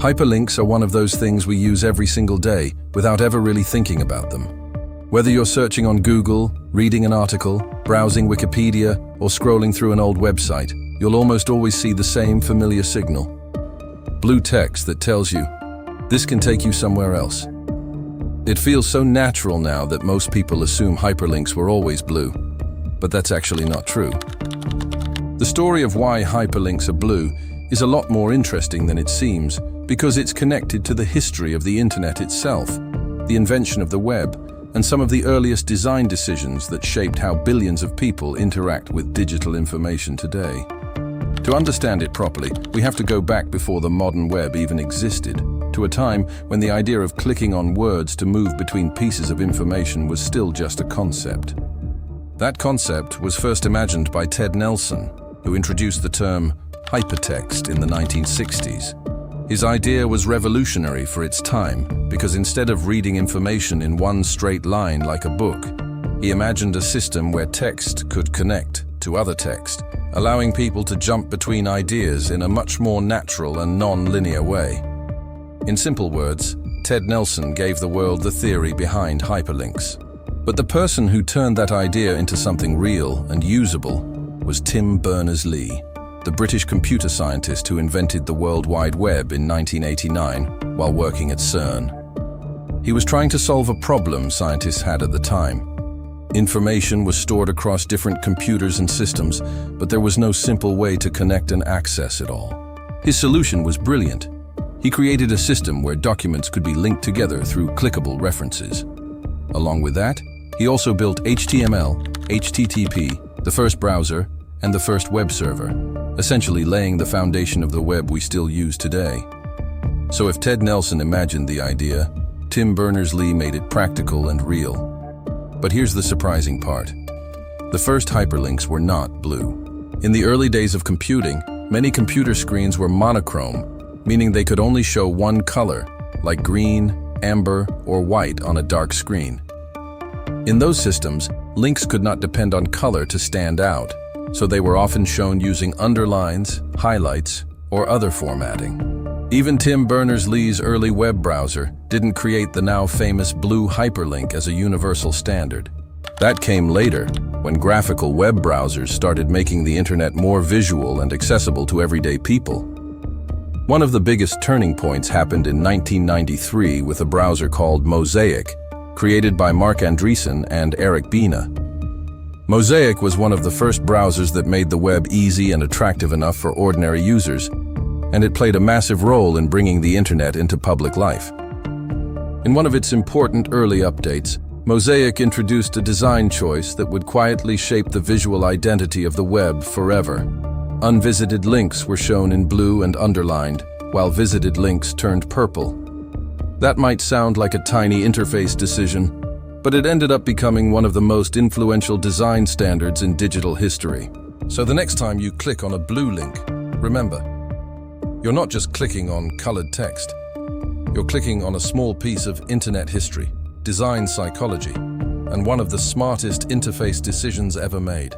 Hyperlinks are one of those things we use every single day without ever really thinking about them. Whether you're searching on Google, reading an article, browsing Wikipedia, or scrolling through an old website, you'll almost always see the same familiar signal. Blue text that tells you, this can take you somewhere else. It feels so natural now that most people assume hyperlinks were always blue, but that's actually not true. The story of why hyperlinks are blue is a lot more interesting than it seems, because it's connected to the history of the internet itself, the invention of the web, and some of the earliest design decisions that shaped how billions of people interact with digital information today. To understand it properly, we have to go back before the modern web even existed, to a time when the idea of clicking on words to move between pieces of information was still just a concept. That concept was first imagined by Ted Nelson, who introduced the term hypertext in the 1960s. His idea was revolutionary for its time because instead of reading information in one straight line like a book, he imagined a system where text could connect to other text, allowing people to jump between ideas in a much more natural and non-linear way. In simple words, Ted Nelson gave the world the theory behind hyperlinks. But the person who turned that idea into something real and usable was Tim Berners-Lee, the British computer scientist who invented the World Wide Web in 1989 while working at CERN. He was trying to solve a problem scientists had at the time. Information was stored across different computers and systems, but there was no simple way to connect and access it all. His solution was brilliant. He created a system where documents could be linked together through clickable references. Along with that, he also built HTML, HTTP, the first browser, and the first web server, essentially laying the foundation of the web we still use today. So if Ted Nelson imagined the idea, Tim Berners-Lee made it practical and real. But here's the surprising part. The first hyperlinks were not blue. In the early days of computing, many computer screens were monochrome, meaning they could only show one color, like green, amber, or white on a dark screen. In those systems, links could not depend on color to stand out, so they were often shown using underlines, highlights, or other formatting. Even Tim Berners-Lee's early web browser didn't create the now famous blue hyperlink as a universal standard. That came later, when graphical web browsers started making the internet more visual and accessible to everyday people. One of the biggest turning points happened in 1993 with a browser called Mosaic, created by Mark Andreessen and Eric Bina. Mosaic was one of the first browsers that made the web easy and attractive enough for ordinary users, and it played a massive role in bringing the internet into public life. In one of its important early updates, Mosaic introduced a design choice that would quietly shape the visual identity of the web forever. Unvisited links were shown in blue and underlined, while visited links turned purple. That might sound like a tiny interface decision, but it ended up becoming one of the most influential design standards in digital history. So the next time you click on a blue link, remember, you're not just clicking on colored text. You're clicking on a small piece of internet history, design psychology, and one of the smartest interface decisions ever made.